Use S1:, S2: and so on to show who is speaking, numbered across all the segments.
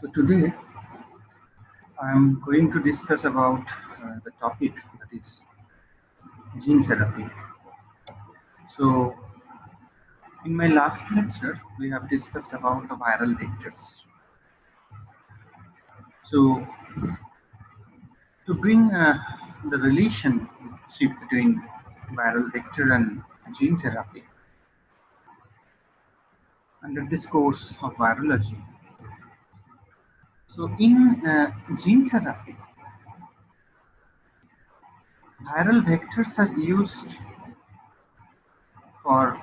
S1: So today I am going to discuss about the topic that is gene therapy. So in my last lecture we have discussed about the viral vectors. So to bring the relationship between viral vector and gene therapy under this course of virology. So in gene therapy, viral vectors are used for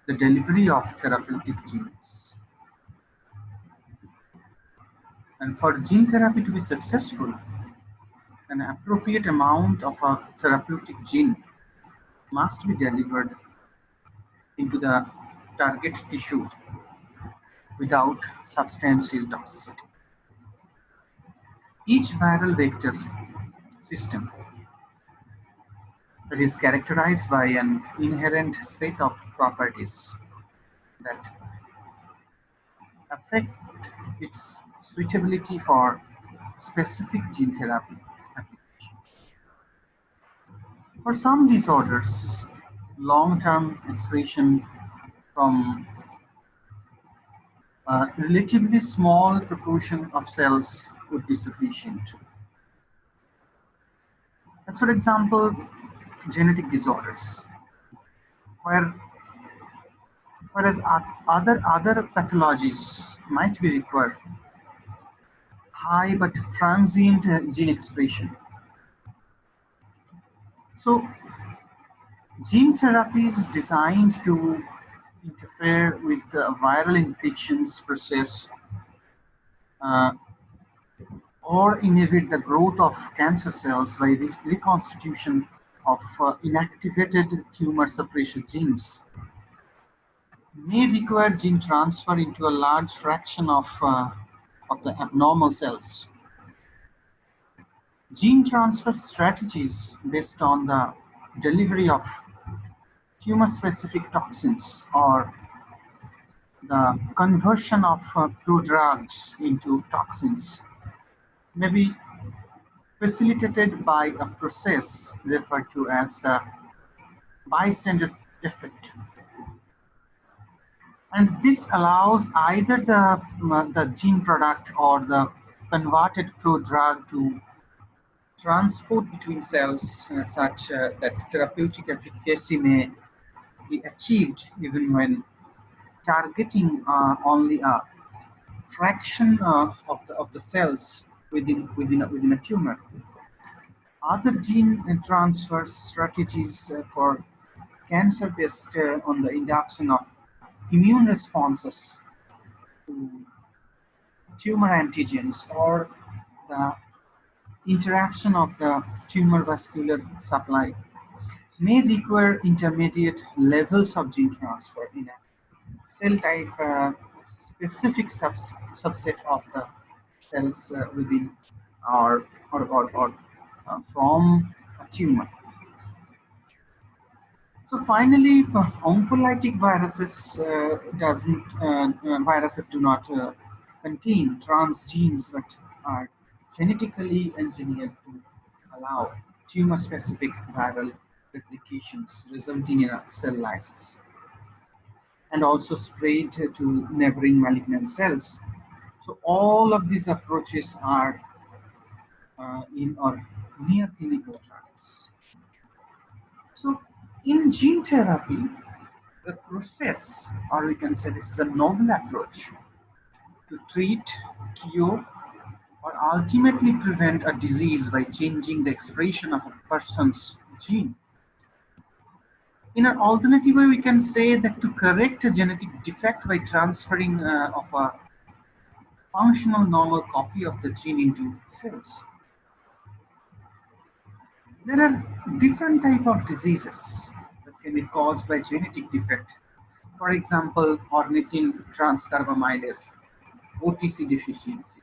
S1: the delivery of therapeutic genes. And for gene therapy to be successful, an appropriate amount of a therapeutic gene must be delivered into the target tissue without substantial toxicity. Each viral vector system that is characterized by an inherent set of properties that affect its suitability for specific gene therapy applications. For some disorders, long-term expression from a relatively small proportion of cells would be sufficient. As for example, genetic disorders, where whereas other pathologies might be require high but transient gene expression. So gene therapy is designed to interfere with the viral infections process uh, or inhibit the growth of cancer cells by reconstitution of inactivated tumor suppressor genes may require gene transfer into a large fraction of the abnormal cells. Gene transfer strategies based on the delivery of tumor-specific toxins or the conversion of prodrugs into toxins may be facilitated by a process referred to as the bystander effect. And this allows either the gene product or the converted prodrug to transport between cells such that therapeutic efficacy may be achieved even when targeting only a fraction of the cells within a tumor. Other gene transfer strategies for cancer based on the induction of immune responses to tumor antigens or the interaction of the tumor vascular supply may require intermediate levels of gene transfer in a cell type specific subset of the cells within or from a tumor. So finally, oncolytic viruses viruses do not contain transgenes but are genetically engineered to allow tumor-specific viral replications, resulting in a cell lysis, and also spread to neighboring malignant cells. So all of these approaches are in or near clinical trials. So in gene therapy, the process, or we can say this is a novel approach to treat, cure, or ultimately prevent a disease by changing the expression of a person's gene. In an alternative way, we can say that to correct a genetic defect by transferring of a functional normal copy of the gene into cells. There are different types of diseases that can be caused by genetic defect. For example, ornithine transcarbamylase, OTC deficiency,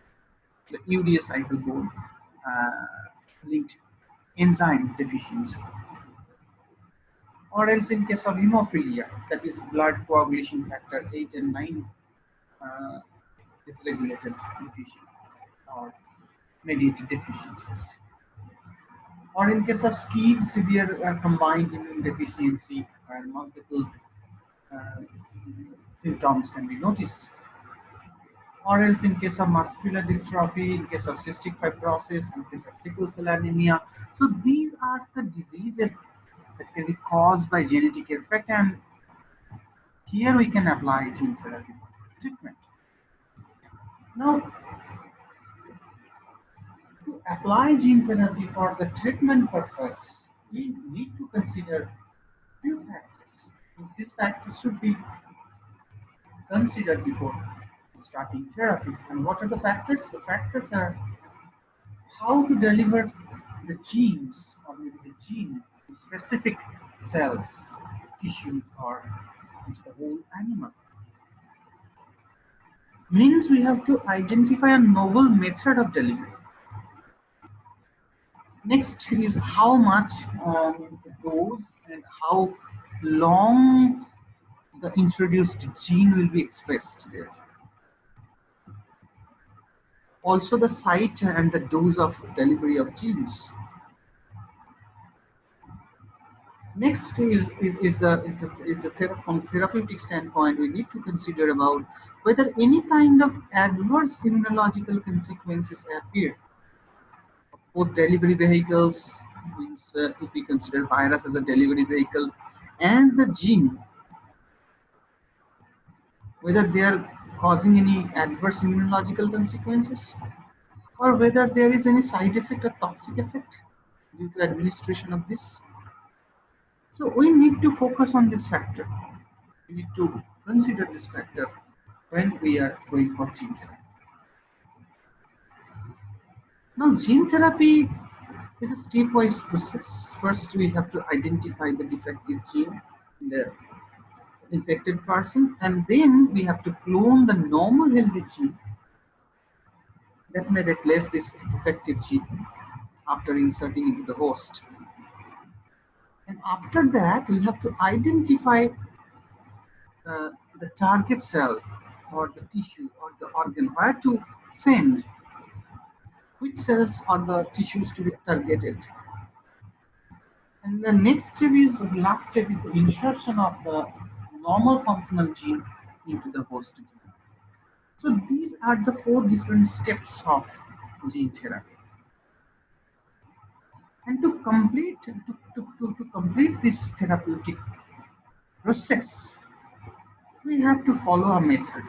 S1: the urea cycle bone linked enzyme deficiency, or else in case of hemophilia, that is blood coagulation factor 8 and 9 dysregulated mutations or mediated deficiencies. Or in case of SCID, severe combined immune deficiency, where multiple uh, symptoms can be noticed. Or else in case of muscular dystrophy, in case of cystic fibrosis, in case of sickle cell anemia. So these are the diseases that can be caused by genetic effect, and here we can apply gene therapy treatment. Now, to apply gene therapy for the treatment purpose, we need to consider few factors. These factors should be considered before starting therapy. And what are the factors? The factors are how to deliver the genes or maybe the gene to specific cells, tissues, or into the whole animal. Means we have to identify a novel method of delivery. Next is how much the dose and how long the introduced gene will be expressed there. Also the site and the dose of delivery of genes. Next from therapeutic standpoint, we need to consider about whether any kind of adverse immunological consequences appear. Both delivery vehicles, means if we consider virus as a delivery vehicle, and the gene, whether they are causing any adverse immunological consequences, or whether there is any side effect or toxic effect due to administration of this. So we need to focus on this factor. We need to consider this factor when we are going for gene therapy. Now, gene therapy is a stepwise process. First, we have to identify the defective gene in the infected person, and then we have to clone the normal healthy gene that may replace this defective gene after inserting into the host. And after that, we have to identify uh, the target cell or the tissue or the organ where to send, which cells or the tissues to be targeted. And the next step is, the last step is the insertion of the normal functional gene into the host gene. So these are the four different steps of gene therapy. And to complete this therapeutic process, we have to follow a method.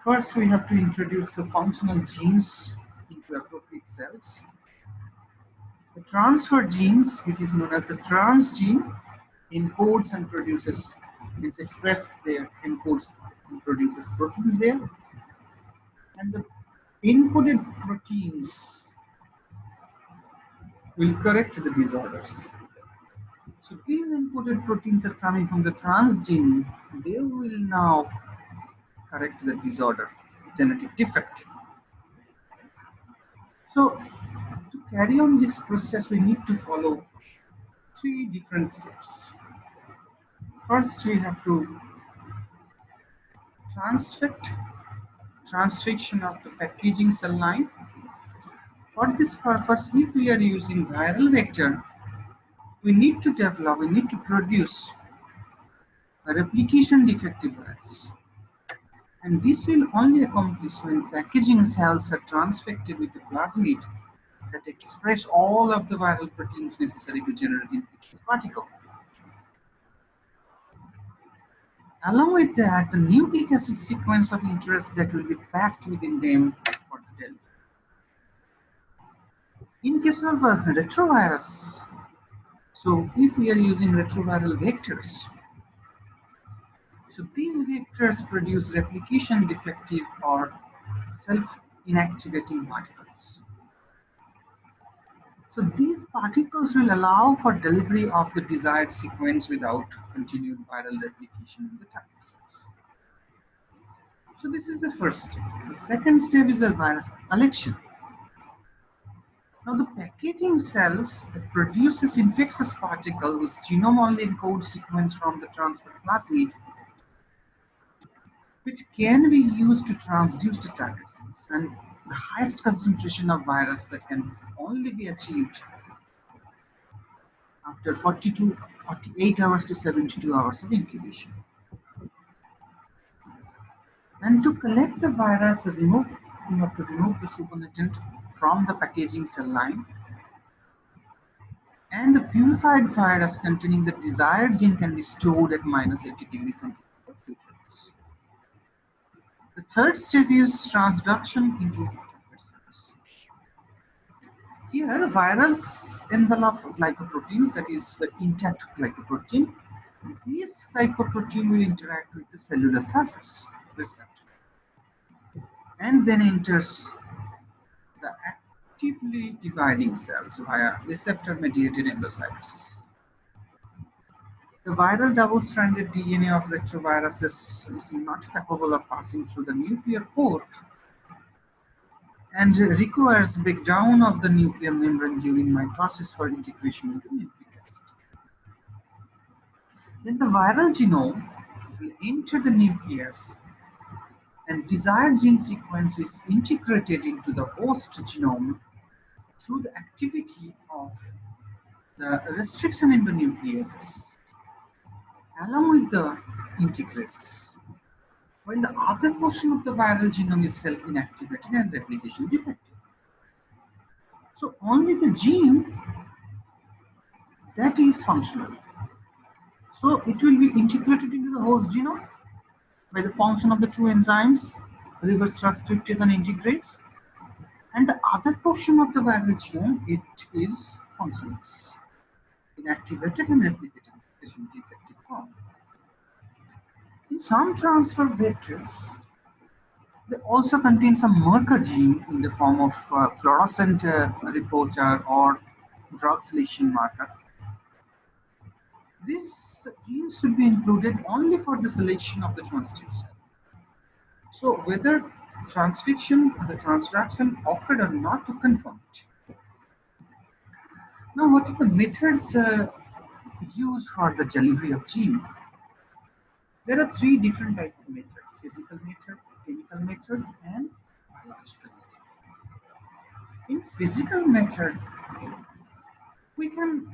S1: First, we have to introduce the functional genes into appropriate cells. The transfer genes, which is known as the transgene, encodes and produces, means express there, encodes and produces proteins there. And the encoded proteins will correct the disorders. So these encoded proteins are coming from the transgene. They will now correct the disorder, genetic defect. So to carry on this process, we need to follow three different steps. First, we have to transfection of the packaging cell line. For this purpose, if we are using viral vector, we need to produce a replication defective virus. And this will only accomplish when packaging cells are transfected with a plasmid that express all of the viral proteins necessary to generate this particle. Along with that, the nucleic acid sequence of interest that will be packed within them for the delivery. In case of a retrovirus, so if we are using retroviral vectors, so these vectors produce replication defective or self-inactivating particles. So these particles will allow for delivery of the desired sequence without continued viral replication in the target cells. So this is the first step. The second step is the virus collection. Now the packaging cells that produces infectious particle whose genome only encodes sequence from the transfer plasmid which can be used to transduce the target cells, and the highest concentration of virus that can only be achieved after 48 hours to 72 hours of incubation. And to collect the virus, to remove the supernatant from the packaging cell line, and the purified virus containing the desired gene can be stored at minus 80 degrees centigrade for future use. The third step is transduction into target cells. Here, virals envelop glycoproteins, that is the intact glycoprotein. This glycoprotein will interact with the cellular surface receptor and then enters the actively dividing cells via receptor-mediated endocytosis. The viral double-stranded DNA of retroviruses is not capable of passing through the nuclear pore and requires breakdown of the nuclear membrane during mitosis for integration into nucleic acid. Then the viral genome will enter the nucleus and desired gene sequence is integrated into the host genome through the activity of the restriction endonucleases along with the integrases, while the other portion of the viral genome is self-inactivated and replication defective. So only the gene that is functional. So it will be integrated into the host genome by the function of the two enzymes, reverse transcriptase and integrase, and the other portion of the viral genome, it is functionless, inactivated and replicated defective form. In some transfer vectors, they also contain some marker gene in the form of fluorescent reporter or drug selection marker. This gene should be included only for the selection of the transducer cell. So whether transfixion, the transduction occurred or not to confirm it. Now what are the methods used for the delivery of gene? There are three different types of methods: physical method, chemical method, and biological method. In physical method, we can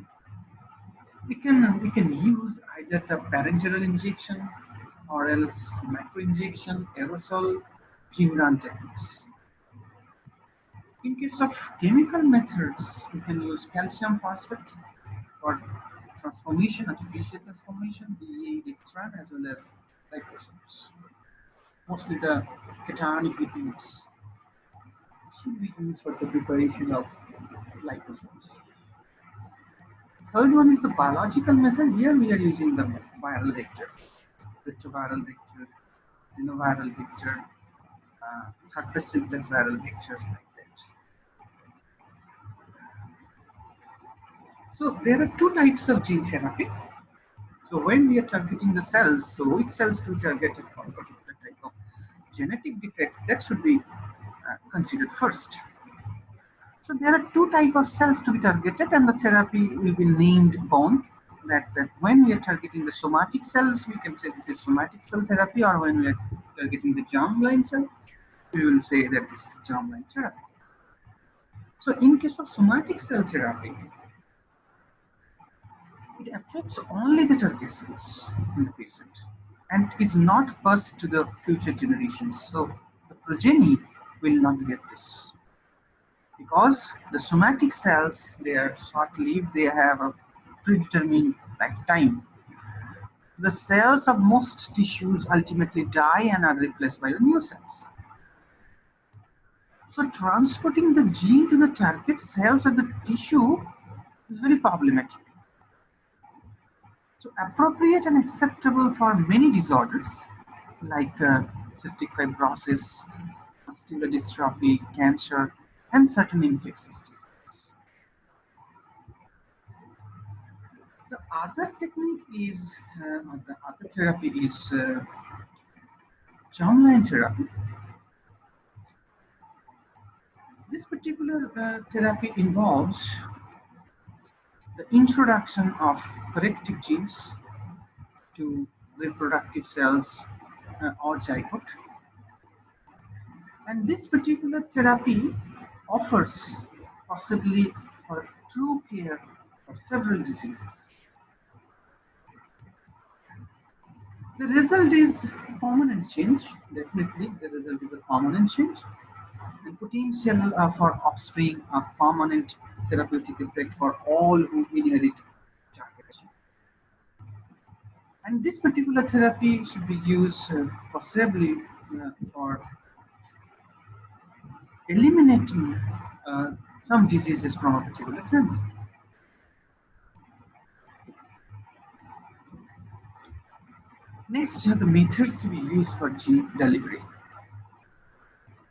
S1: use either the parenteral injection or else microinjection, aerosol, gene gun techniques. In case of chemical methods, we can use calcium phosphate for transformation, artificial transformation, DEA, dextran, as well as liposomes. Mostly the cationic lipids should be used for the preparation of liposomes. Third one is the biological method. Here we are using the viral vectors, retroviral vector, adenoviral vector, herpes simplex viral vectors like that. So there are two types of gene therapy. So when we are targeting the cells, so which cells to target for a particular type of genetic defect, that should be considered first. So there are two types of cells to be targeted, and the therapy will be named upon that when we are targeting the somatic cells, we can say this is somatic cell therapy, or when we are targeting the germline cell, we will say that this is germline therapy. So in case of somatic cell therapy, it affects only the target cells in the patient and is not passed to the future generations. So the progeny will not get this, because the somatic cells, they are short-lived, they have a predetermined lifetime. The cells of most tissues ultimately die and are replaced by the new cells. So transporting the gene to the target cells or the tissue is very problematic. So appropriate and acceptable for many disorders like cystic fibrosis, muscular dystrophy, cancer, and certain infectious diseases. The other technique is, the other therapy is germline therapy. This particular therapy involves the introduction of corrective genes to reproductive cells or zygote. And this particular therapy offers possibly for true care for several diseases. The result is permanent change. Definitely, the result is a permanent change and potential for offspring a permanent therapeutic effect for all who inherit target gene. And this particular therapy should be used possibly for eliminating some diseases from a particular family. Next are the methods to be used for gene delivery.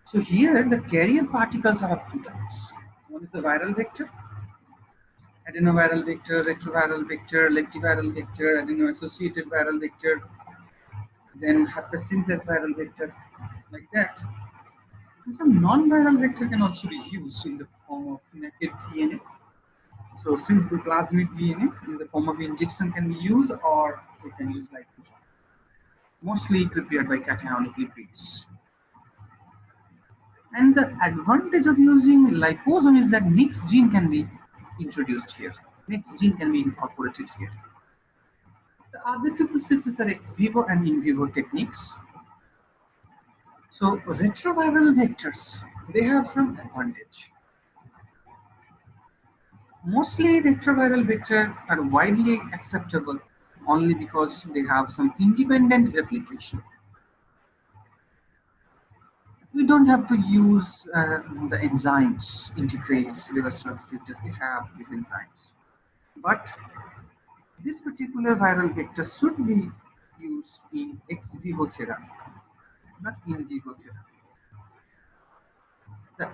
S1: So here the carrier particles are of two types. One is the viral vector, adenoviral vector, retroviral vector, lentiviral vector, adeno-associated viral vector, then herpes simplex viral vector, like that. And some non-viral vector can also be used in the form of naked DNA. So simple plasmid DNA in the form of injection can be used, or we can use liposomes, mostly prepared by cationic lipids. And the advantage of using liposome is that mixed gene can be introduced here. Mixed gene can be incorporated here. The other two processes are ex vivo and in vivo techniques. So retroviral vectors, they have some advantage. Mostly retroviral vectors are widely acceptable only because they have some independent replication. We don't have to use the enzymes, integrase, reverse transcriptase, they have these enzymes. But this particular viral vector should be used in ex vivo therapy, not in vivo therapy. The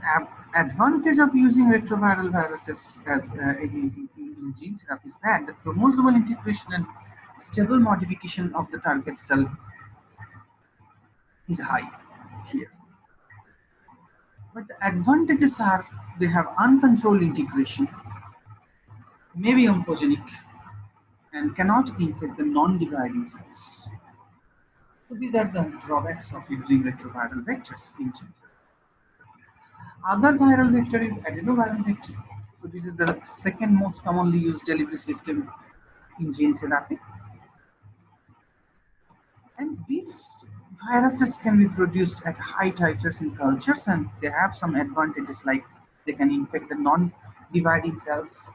S1: advantage of using retroviral viruses as in gene therapy is that the chromosomal integration and stable modification of the target cell is high here. But the advantages are they have uncontrolled integration, may be oncogenic, and cannot infect the non-dividing cells. So these are the drawbacks of using retroviral vectors in gene therapy. Other viral vector is adenoviral vector. So this is the second most commonly used delivery system in gene therapy. And these viruses can be produced at high titers in cultures, and they have some advantages like they can infect the non-dividing cells.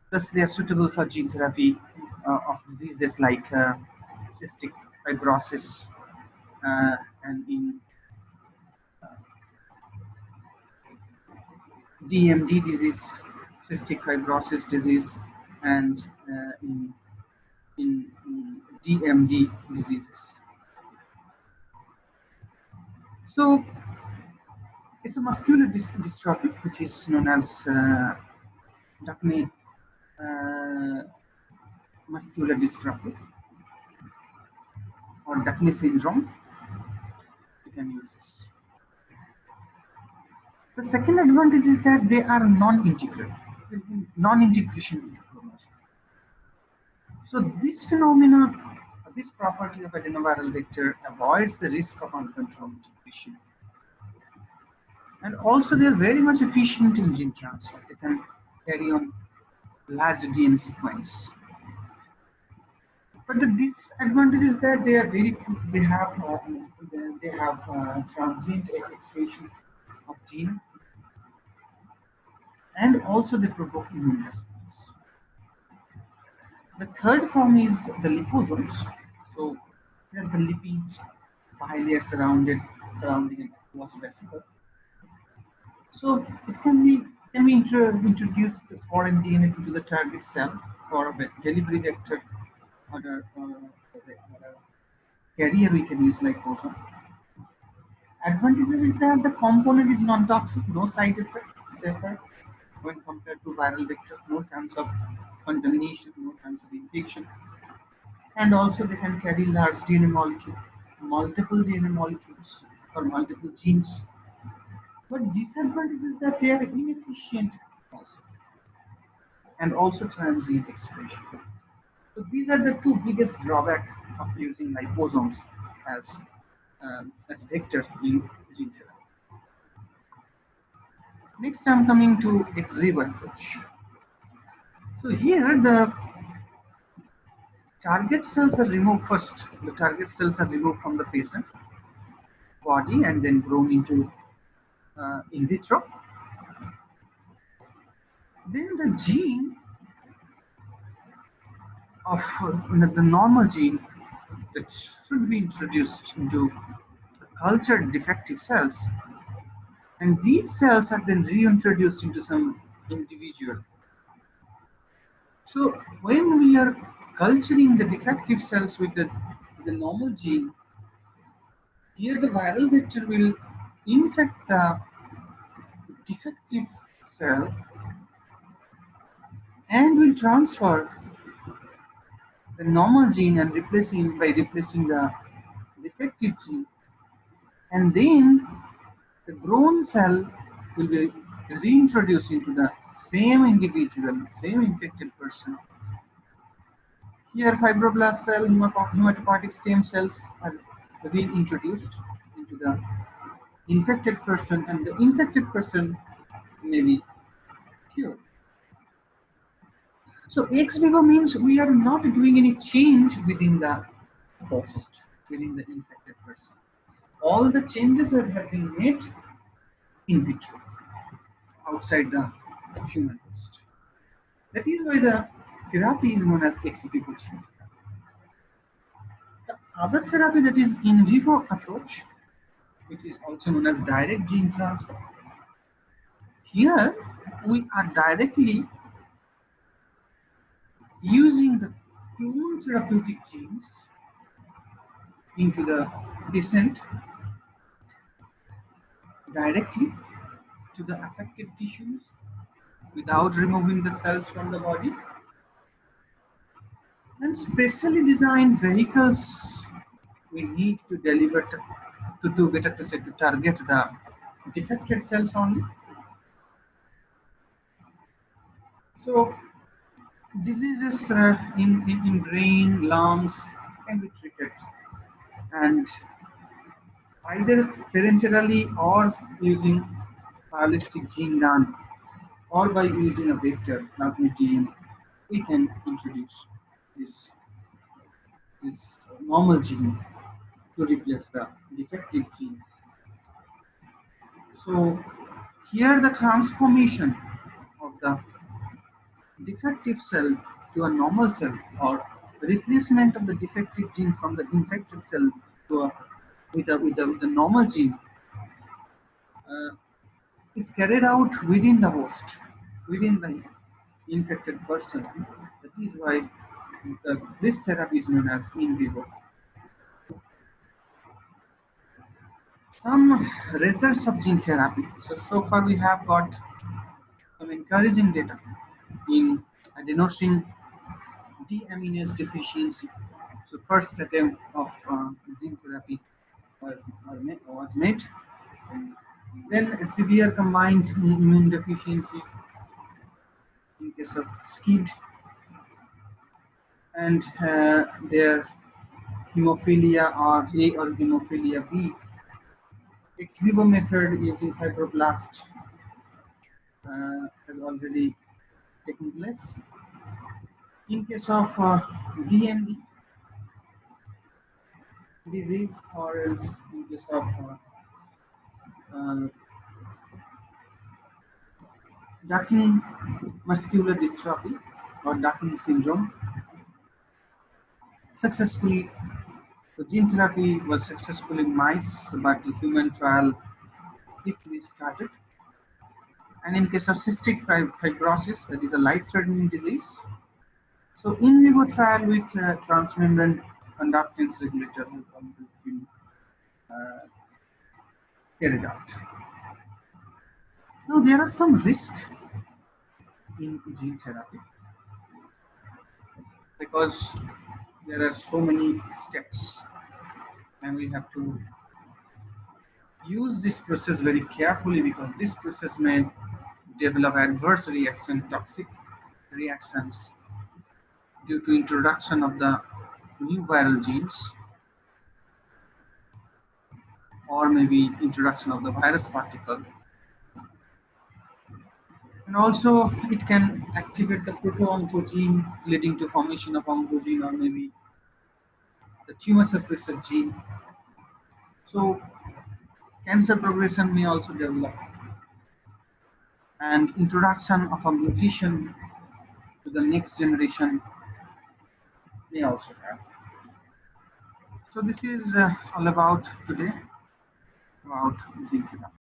S1: Thus, they are suitable for gene therapy of diseases like cystic fibrosis and in DMD disease, cystic fibrosis disease, and in DMD diseases. So it's a muscular dystrophy, which is known as Duchenne muscular dystrophy or Duchenne syndrome. You can use this. The second advantage is that they are non-integral, non-integration into chromosome. So this phenomenon, this property of adenoviral vector avoids the risk of uncontrolled integration. And also they are very much efficient in gene transfer. They can carry on large DNA sequence. But the disadvantage is that they are very they have transient expression of gene, and also they provoke immune response. The third form is the liposomes. So here the lipids bilayer surrounding an aqueous vesicle. So it can be introduced foreign DNA into the target cell for a delivery vector or a carrier we can use like ozone. Advantages is that the component is non-toxic, no side effect, safer when compared to viral vector, no chance of contamination, no chance of infection. And also they can carry large DNA molecule, multiple DNA molecules or multiple genes. But disadvantage is that they are inefficient also, and also transient expression. So these are the two biggest drawbacks of using liposomes as vector in gene therapy. Next, I'm coming to ex vivo approach. So here the target cells are removed first. The target cells are removed from the patient body and then grown into in vitro. Then the gene of the normal gene that should be introduced into cultured defective cells, and these cells are then reintroduced into some individual. So when we are culturing the defective cells with the normal gene, here the viral vector will infect the defective cell and will transfer the normal gene and replacing the defective gene, and then the grown cell will be reintroduced into the same individual, same infected person. Here, fibroblast cell, hematopoietic stem cells are reintroduced into the infected person, and the infected person may be cured. So, ex vivo means we are not doing any change within the host, within the infected person. All the changes have been made in vitro, outside the human host. That is why the therapy is known as ex vivo gene therapy. The other therapy, that is in vivo approach, which is also known as direct gene transfer. Here we are directly using the clone therapeutic genes into the patient directly to the affected tissues without removing the cells from the body, and specially designed vehicles we need to deliver to better to say to target the defected cells only. So diseases in brain, lungs can be treated, and either parenterally or using holistic gene done, or by using a vector plasmid, we can introduce this normal gene to replace the defective gene. So here the transformation of the defective cell to a normal cell, or replacement of the defective gene from the infected cell to a with a normal gene, uh, is carried out within the host, within the infected person. That is why this therapy is known as in vivo. Some results of gene therapy. So far we have got some encouraging data in adenosine deaminase deficiency. So first attempt of gene therapy was made. Then a severe combined immune deficiency in case of SCID, and their hemophilia or A or hemophilia B. Ex vivo method using fibroblast has already taken place. In case of DMD disease, or else in case of uh, Duchenne muscular dystrophy or Duchenne syndrome, successfully the gene therapy was successful in mice, but the human trial quickly started. And in case of cystic fibrosis, that is a life-threatening disease, so in vivo trial with transmembrane conductance regulator has already been uh, carried out. Now there are some risks in gene therapy because there are so many steps, and we have to use this process very carefully because this process may develop adverse reaction, toxic reactions due to introduction of the new viral genes. or maybe introduction of the virus particle. And also it can activate the proto-oncogene leading to formation of oncogene or maybe the tumor suppressor gene. So cancer progression may also develop, and introduction of a mutation to the next generation may also have. So this is all about today about gene therapy.